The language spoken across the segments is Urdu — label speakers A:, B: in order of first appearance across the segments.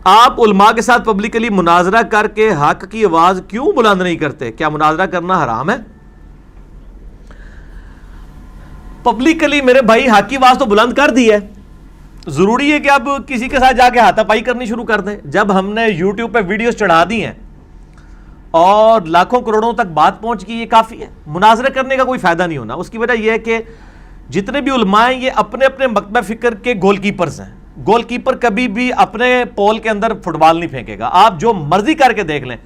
A: آپ علماء کے ساتھ پبلکلی مناظرہ کر کے حق کی آواز کیوں بلند نہیں کرتے؟ کیا مناظرہ کرنا حرام ہے؟ پبلکلی میرے بھائی حق کی آواز تو بلند کر دی ہے، ضروری ہے کہ اب کسی کے ساتھ جا کے ہاتھا پائی کرنی شروع کر دیں؟ جب ہم نے یوٹیوب پہ ویڈیوز چڑھا دی ہیں اور لاکھوں کروڑوں تک بات پہنچ گئی، یہ کافی ہے۔ مناظرہ کرنے کا کوئی فائدہ نہیں ہونا۔ اس کی وجہ یہ ہے کہ جتنے بھی علماء ہیں یہ اپنے اپنے مکتبہ فکر کے گول کیپرز ہیں۔ گول کیپر کبھی بھی اپنے پول کے اندر فٹ بال نہیں پھینکے گا، آپ جو مرضی کر کے دیکھ لیں،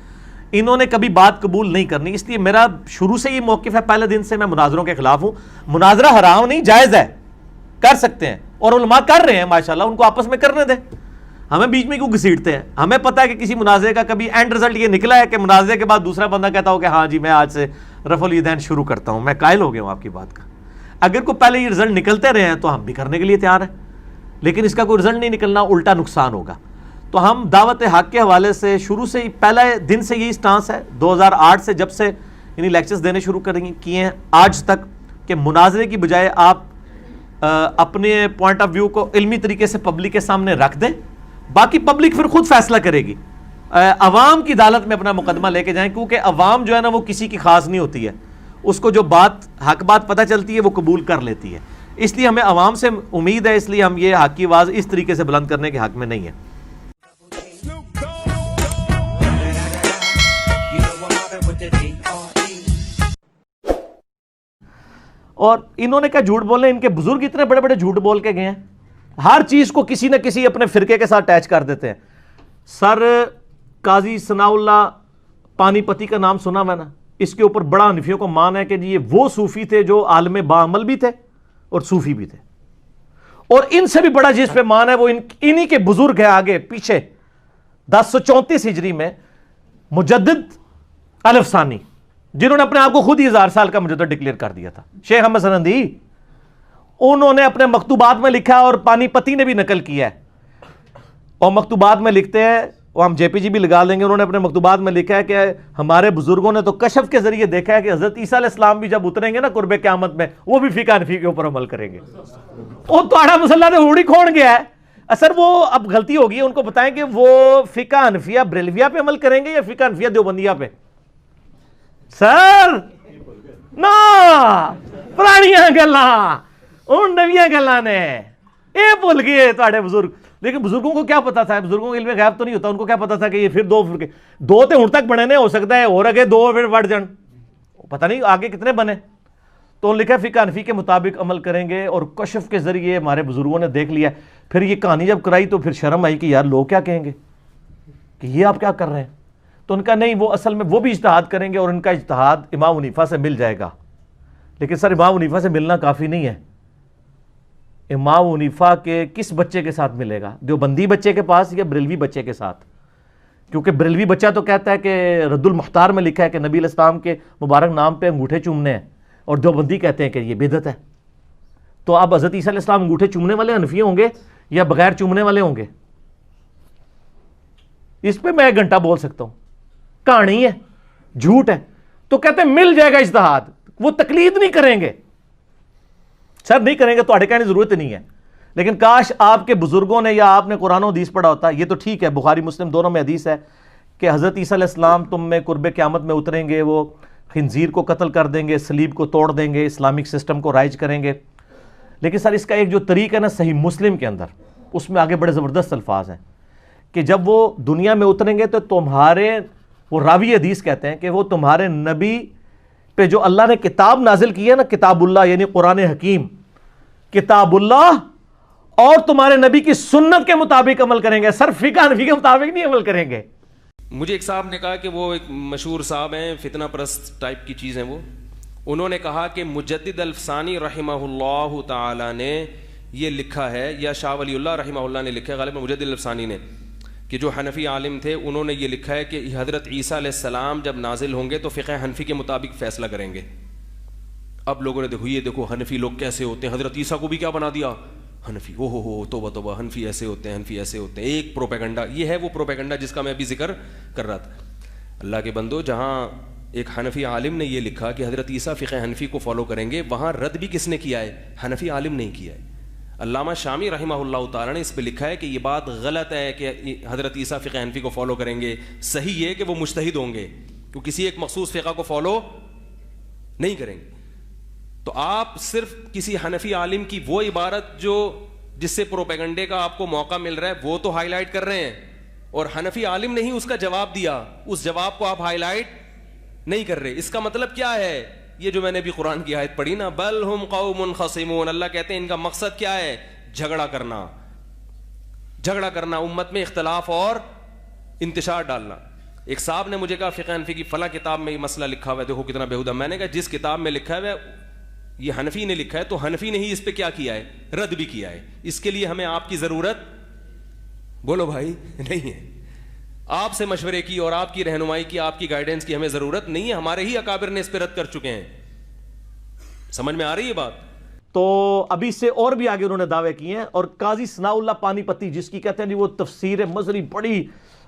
A: انہوں نے کبھی بات قبول نہیں کرنی۔ اس لیے میرا شروع سے یہ موقف ہے، پہلے دن سے میں مناظروں کے خلاف ہوں۔ مناظرہ حرام نہیں، جائز ہے، کر سکتے ہیں، اور علماء کر رہے ہیں ماشاءاللہ، ان کو آپس میں کرنے دیں، ہمیں بیچ میں کیوں گھسیٹتے ہیں؟ ہمیں پتہ ہے کہ کسی مناظرے کا کبھی اینڈ رزلٹ یہ نکلا ہے کہ مناظرے کے بعد دوسرا بندہ کہتا ہو کہ ہاں جی میں آج سے رفع الیدین شروع کرتا ہوں۔ میں قائل ہو گیا ہوں آپ کی بات کا۔ اگر کوئی پہلے یہ رزلٹ نکلتے رہے ہیں تو ہم بھی کرنے کے لیے تیار ہیں، لیکن اس کا کوئی رزلٹ نہیں نکلنا، الٹا نقصان ہوگا۔ تو ہم دعوت حق کے حوالے سے شروع سے پہلے دن سے یہی سٹانس ہے، 2008 سے جب سے یعنی لیکچرز دینے شروع کیے ہیں آج تک، کہ مناظرے کی بجائے آپ اپنے پوائنٹ آف ویو کو علمی طریقے سے پبلک کے سامنے رکھ دیں، باقی پبلک پھر خود فیصلہ کرے گی۔ عوام کی عدالت میں اپنا مقدمہ لے کے جائیں، کیونکہ عوام جو ہے نا وہ کسی کی خاص نہیں ہوتی ہے، اس کو جو بات حق بات پتہ چلتی ہے وہ قبول کر لیتی ہے۔ اس لیے ہمیں عوام سے امید ہے، اس لیے ہم یہ حق کی آواز اس طریقے سے بلند کرنے کے حق میں نہیں ہیں۔ اور انہوں نے کہا جھوٹ بولنے، ان کے بزرگ اتنے بڑے بڑے جھوٹ بول کے گئے ہیں، ہر چیز کو کسی نہ کسی اپنے فرقے کے ساتھ اٹیچ کر دیتے ہیں۔ سر قاضی ثناء اللہ پانی پتی کا نام سنا میں نا، اس کے اوپر بڑا حنفیوں کو مان ہے کہ جی یہ وہ صوفی تھے جو عالم باعمل بھی تھے اور صوفی بھی تھے، اور ان سے بھی بڑا جس پہ مان ہے وہ انہی کے بزرگ ہیں آگے پیچھے 1034 ہجری میں مجدد الف ثانی، جنہوں نے اپنے آپ کو خود ہی 1000 سال کا مجدد ڈکلیئر کر دیا تھا، شیخ احمد سنندی۔ انہوں نے اپنے مکتوبات میں لکھا اور پانی پتی نے بھی نقل کیا ہے، اور مکتوبات میں لکھتے ہیں، وہ ہم جے پی جی بھی لگا لیں گے، انہوں نے اپنے مکتوبات میں لکھا ہے کہ ہمارے بزرگوں نے تو کشف کے ذریعے دیکھا ہے کہ حضرت عیسیٰ علیہ السلام بھی جب اتریں گے نا قرب قیامت میں، وہ بھی فقہ حنفی کے اوپر عمل کریں گے۔ وہ توڑا مسلح نے ہوڑی کھوڑ گیا ہے، اثر وہ اب غلطی ہوگی، ان کو بتائیں کہ وہ فقہ حنفیہ بریلویہ پہ عمل کریں گے یا فقہ حنفیہ دیوبندیہ پہ؟ سر نا پرانیاں گلاں ان نویاں گلاں نے اے بھول گئے تواڈے بزرگ۔ لیکن بزرگوں کو کیا پتا تھا؟ بزرگوں کو علم غیب تو نہیں ہوتا، ان کو کیا پتا تھا کہ یہ پھر دو فرقے، دو تے ہن تک بنے نے، ہو سکتا ہے اور اگے دو پھر بڑھ جان، پتہ نہیں آگے کتنے بنے۔ تو لکھا فقہ حنفی کے مطابق عمل کریں گے، اور کشف کے ذریعے ہمارے بزرگوں نے دیکھ لیا۔ پھر یہ کہانی جب کرائی تو پھر شرم آئی کہ یار لوگ کیا کہیں گے کہ یہ آپ کیا کر رہے ہیں؟ تو ان کا نہیں، وہ اصل میں وہ بھی اجتہاد کریں گے، اور ان کا اجتہاد امام حنیفہ سے مل جائے گا۔ لیکن سر امام حنیفہ سے ملنا کافی نہیں ہے، امام حنیفہ کے کس بچے کے ساتھ ملے گا؟ دیوبندی بچے کے پاس یا بریلوی بچے کے ساتھ؟ کیونکہ بریلوی بچہ تو کہتا ہے کہ رد المختار میں لکھا ہے کہ نبی علیہ السلام کے مبارک نام پہ انگوٹھے چومنے ہیں، اور دیوبندی کہتے ہیں کہ یہ بدعت ہے۔ تو اب حضرت عیسیٰ علیہ السلام انگوٹھے چومنے والے حنفی ہوں گے یا بغیر چومنے والے ہوں گے؟ اس پہ میں ایک گھنٹہ بول سکتا ہوں، کہانی ہے، جھوٹ ہے۔ تو کہتے ہیں مل جائے گا اجتہاد، وہ تقلید نہیں کریں گے، سر نہیں کریں گے، تو اڑے کہنے کی ضرورت نہیں ہے۔ لیکن کاش آپ کے بزرگوں نے یا آپ نے قرآن و حدیث پڑھا ہوتا۔ یہ تو ٹھیک ہے، بخاری مسلم دونوں میں حدیث ہے کہ حضرت عیسیٰ علیہ السلام تم میں قرب قیامت میں اتریں گے، وہ خنزیر کو قتل کر دیں گے، صلیب کو توڑ دیں گے، اسلامک سسٹم کو رائج کریں گے۔ لیکن سر اس کا ایک جو طریق ہے نا صحیح مسلم کے اندر، اس میں آگے بڑے زبردست الفاظ ہیں کہ جب وہ دنیا میں اتریں گے تو تمہارے، وہ راوی حدیث کہتے ہیں کہ وہ تمہارے نبی پہ جو اللہ نے کتاب نازل کی ہے نا، کتاب اللہ یعنی قرآن حکیم، کتاب اللہ اور تمہارے نبی کی سنت کے مطابق عمل کریں گے، سر فقہ حنفی کے مطابق نہیں عمل کریں گے۔
B: مجھے ایک صاحب نے کہا کہ وہ ایک مشہور صاحب ہیں، فتنہ پرست ٹائپ کی چیز ہیں وہ، انہوں نے کہا کہ مجدد الفسانی رحمہ اللہ تعالی نے یہ لکھا ہے، یا شاہ ولی اللہ رحمہ اللہ نے لکھا ہے، غالباً مجدد الفسانی نے، کہ جو حنفی عالم تھے انہوں نے یہ لکھا ہے کہ حضرت عیسیٰ علیہ السلام جب نازل ہوں گے تو فقہ حنفی کے مطابق فیصلہ کریں گے۔ اب لوگوں نے دیکھو، یہ دیکھو حنفی لوگ کیسے ہوتے ہیں، حضرت عیسیٰ کو بھی کیا بنا دیا حنفی، او ہو توبہ توبہ، حنفی ایسے ہوتے ہیں، حنفی ایسے ہوتے ہیں۔ ایک پروپیگنڈا، یہ ہے وہ پروپیگنڈا جس کا میں ابھی ذکر کر رہا تھا۔ اللہ کے بندو، جہاں ایک حنفی عالم نے یہ لکھا کہ حضرت عیسیٰ فقہ حنفی کو فالو کریں گے، وہاں رد بھی کس نے کیا ہے؟ حنفی عالم نہیں کیا ہے۔ علامہ شامی رحمہ اللہ تعالیٰ نے اس پہ لکھا ہے کہ یہ بات غلط ہے کہ حضرت عیسیٰ فقہ حنفی کو فالو کریں گے. صحیح یہ کہ وہ مجتہد ہوں گے, وہ کسی ایک مخصوص فقہ کو فالو نہیں کریں گے. تو آپ صرف کسی حنفی عالم کی وہ عبارت جو جس سے پروپیگنڈے کا آپ کو موقع مل رہا ہے وہ تو ہائی لائٹ کر رہے ہیں, اور حنفی عالم نے ہی اس کا جواب دیا, اس جواب کو آپ ہائی لائٹ نہیں کر رہے. اس کا مطلب کیا ہے؟ یہ جو میں نے بھی قرآن کی آیت پڑھی نا, بل ہم قوم خصمون, اللہ کہتے ہیں ان کا مقصد کیا ہے؟ جھگڑا کرنا, جھگڑا کرنا, امت میں اختلاف اور انتشار ڈالنا. ایک صاحب نے مجھے کہا فقہ حنفی کی فلاں کتاب میں یہ مسئلہ لکھا ہوا ہے, دیکھو کتنا بیہودہ. میں نے کہا جس کتاب میں لکھا ہوا ہے یہ حنفی نے لکھا ہے, تو حنفی نے ہی اس پہ کیا کیا ہے؟ رد بھی کیا ہے. اس کے لیے ہمیں آپ کی ضرورت, بولو بھائی, نہیں ہے. آپ سے مشورے کی اور آپ کی رہنمائی کی, آپ کی گائیڈنس کی ہمیں ضرورت نہیں ہے. ہمارے ہی اکابر نے اس پہ رد کر چکے ہیں. سمجھ میں آ رہی ہے بات؟
A: تو ابھی سے اور بھی آگے انہوں نے دعوے کیے ہیں. اور قاضی ثناء اللہ پانی پتی, جس کی کہتے ہیں جی وہ تفسیر مظہری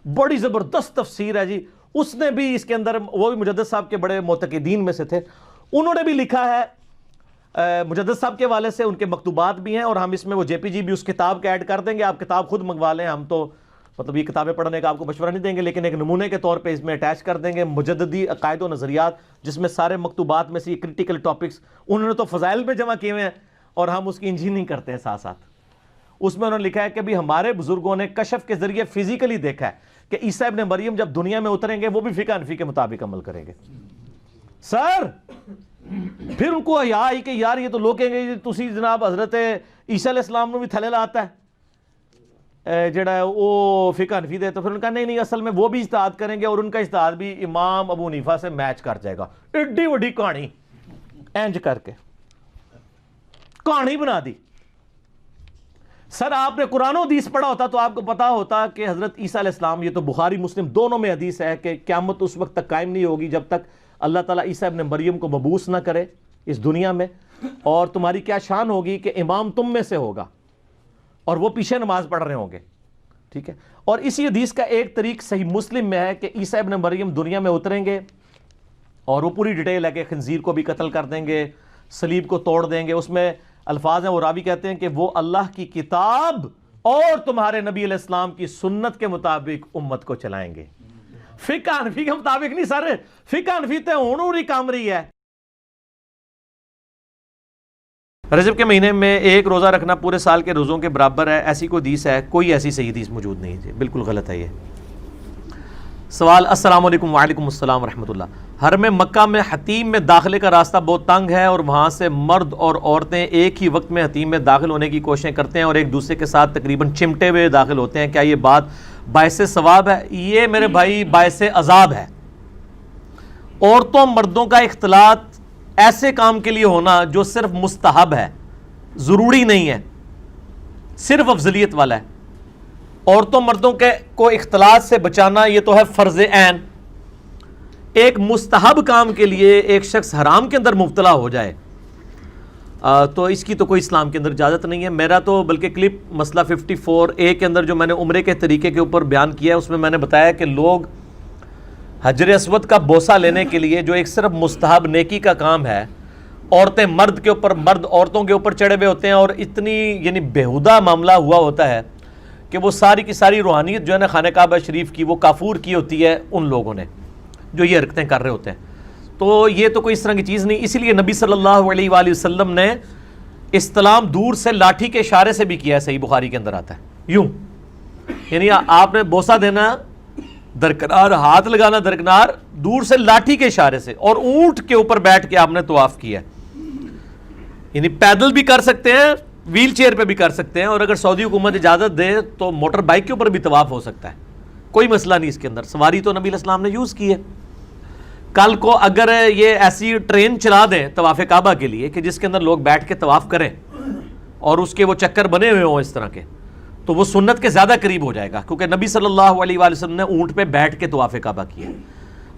A: بڑی زبردست تفسیر ہے جی, اس نے بھی اس کے اندر, وہ بھی مجدد صاحب کے بڑے معتقدین میں سے تھے, انہوں نے بھی لکھا ہے مجدد صاحب کے والے سے, ان کے مکتوبات بھی ہیں, اور ہم اس میں وہ جے پی جی بھی اس کتاب کے ایڈ کر دیں گے. آپ کتاب خود منگوا لیں, ہم تو مطلب یہ کتابیں پڑھنے کا آپ کو مشورہ نہیں دیں گے, لیکن ایک نمونے کے طور پہ اس میں اٹیچ کر دیں گے مجددی عقائد و نظریات, جس میں سارے مکتوبات میں سے یہ کرٹیکل ٹاپکس انہوں نے تو فضائل میں جمع کیے ہوئے ہیں, اور ہم اس کی انجینئرنگ کرتے ہیں ساتھ ساتھ. اس میں انہوں نے لکھا ہے کہ بھی ہمارے بزرگوں نے کشف کے ذریعے فزیکلی دیکھا ہے کہ عیسیٰ ابن مریم جب دنیا میں اتریں گے وہ بھی فقہ حنفی کے مطابق عمل کریں گے. سر پھر ان کو حیا آئی کہ یار یہ تو لوگ کہیں گے تسی جناب حضرت عیسیٰ علیہ السلام نے بھی تھلے لاتا ہے جڑا ہے وہ فقہ حنفی دے. تو پھر ان کا نہیں اصل میں وہ بھی اجتہاد کریں گے, اور ان کا اجتہاد بھی امام ابو حنیفہ سے میچ کر جائے گا. ایڈی وڈی کہانی اینج کر کے کہانی بنا دی. سر آپ نے قرآن و حدیث پڑھا ہوتا تو آپ کو پتا ہوتا کہ حضرت عیسیٰ علیہ السلام, یہ تو بخاری مسلم دونوں میں حدیث ہے کہ قیامت اس وقت تک قائم نہیں ہوگی جب تک اللہ تعالیٰ عیسیٰ ابن مریم کو مبعوث نہ کرے اس دنیا میں, اور تمہاری کیا شان ہوگی کہ امام تم میں سے ہوگا اور وہ پیچھے نماز پڑھ رہے ہوں گے. ٹھیک ہے, اور اسی حدیث کا ایک طریق صحیح مسلم میں ہے کہ عیسیٰ ابن مریم دنیا میں اتریں گے, اور وہ پوری ڈیٹیل ہے کہ خنزیر کو بھی قتل کر دیں گے, صلیب کو توڑ دیں گے. اس میں الفاظ ہیں, وہ راوی کہتے ہیں کہ وہ اللہ کی کتاب اور تمہارے نبی علیہ السلام کی سنت کے مطابق امت کو چلائیں گے. فقہ حنفی کے مطابق نہیں سر, فقہ حنفی تے ہونوری کام رہی ہے. رجب کے مہینے میں ایک روزہ رکھنا پورے سال کے روزوں کے برابر ہے, ایسی کوئی حدیث ہے؟ کوئی ایسی صحیح حدیث موجود نہیں جی, بالکل غلط ہے یہ سوال. السلام علیکم. وعلیکم السلام ورحمۃ اللہ. حرم مکہ میں حتیم میں داخلے کا راستہ بہت تنگ ہے, اور وہاں سے مرد اور عورتیں ایک ہی وقت میں حتیم میں داخل ہونے کی کوششیں کرتے ہیں اور ایک دوسرے کے ساتھ تقریباً چمٹے ہوئے داخل ہوتے ہیں. کیا یہ بات باعث ثواب ہے؟ یہ میرے بھائی باعث عذاب ہے. عورتوں مردوں کا اختلاط ایسے کام کے لیے ہونا جو صرف مستحب ہے, ضروری نہیں ہے, صرف افضلیت والا ہے. عورتوں مردوں کے کو اختلاط سے بچانا یہ تو ہے فرض عین. ایک مستحب کام کے لیے ایک شخص حرام کے اندر مبتلا ہو جائے تو اس کی تو کوئی اسلام کے اندر اجازت نہیں ہے. میرا تو بلکہ کلپ مسئلہ 54A کے اندر جو میں نے عمرے کے طریقے کے اوپر بیان کیا ہے, اس میں نے بتایا کہ لوگ حجر اسود کا بوسہ لینے کے لیے جو ایک صرف مستحب نیکی کا کام ہے, عورتیں مرد کے اوپر, مرد عورتوں کے اوپر چڑھے ہوئے ہوتے ہیں, اور اتنی یعنی بیہودہ معاملہ ہوا ہوتا ہے کہ وہ ساری کی ساری روحانیت جو ہے نا خانہ کعبہ شریف کی وہ کافور کی ہوتی ہے ان لوگوں نے جو یہ حرکتیں کر رہے ہوتے ہیں. تو یہ تو کوئی اس طرح کی چیز نہیں. اسی لیے نبی صلی اللہ علیہ وآلہ وسلم نے استلام دور سے لاٹھی کے اشارے سے بھی کیا ہے, صحیح بخاری کے اندر آتا ہے یوں, یعنی آپ نے بوسہ دینا درکنار, ہاتھ لگانا درکنار, دور سے لاٹھی کے اشارے سے, اور اونٹ کے اوپر بیٹھ کے آپ نے طواف کیا. یعنی پیدل بھی کر سکتے ہیں, ویل چیئر پہ بھی کر سکتے ہیں, اور اگر سعودی حکومت اجازت دے تو موٹر بائک کے اوپر بھی طواف ہو سکتا ہے, کوئی مسئلہ نہیں اس کے اندر. سواری تو نبی علیہ السلام نے یوز کی ہے. کل کو اگر یہ ایسی ٹرین چلا دیں طواف کعبہ کے لیے کہ جس کے اندر لوگ بیٹھ کے طواف کریں اور اس کے وہ چکر بنے ہوئے ہوں اس طرح کے, تو وہ سنت کے زیادہ قریب ہو جائے گا, کیونکہ نبی صلی اللہ علیہ وآلہ وسلم نے اونٹ پہ بیٹھ کے طواف کعبہ کیا.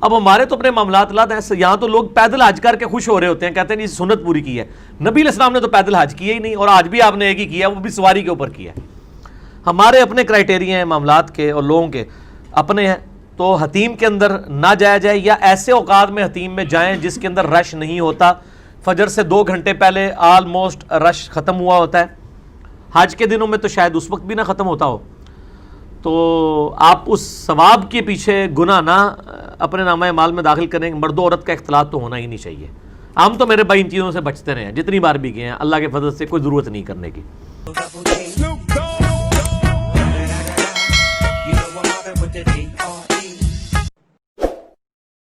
A: اب ہمارے تو اپنے معاملات لات ہیں, یہاں تو لوگ پیدل حج کر کے خوش ہو رہے ہوتے ہیں, کہتے ہیں یہ سنت پوری کی ہے. نبی علیہ السلام نے تو پیدل حج کیا ہی نہیں, اور آج بھی آپ نے ایک ہی کیا, وہ بھی سواری کے اوپر کیا. ہمارے اپنے کرائٹیریا ہیں معاملات کے اور لوگوں کے اپنے ہیں. تو حتیم کے اندر نہ جایا جائے, یا ایسے اوقات میں حتیم میں جائیں جس کے اندر رش نہیں ہوتا. فجر سے 2 گھنٹے پہلے آلموسٹ رش ختم ہوا ہوتا ہے, حج کے دنوں میں تو شاید اس وقت بھی نہ ختم ہوتا ہو، تو آپ اس ثواب کے پیچھے گناہ نہ اپنے نامہ اعمال میں داخل کریں. مرد و عورت کا اختلاط تو ہونا ہی نہیں چاہیے. ہم تو میرے بھائی ان چیزوں سے بچتے رہے ہیں، جتنی بار بھی گئے ہیں، اللہ کے فضل سے کوئی ضرورت نہیں کرنے کی.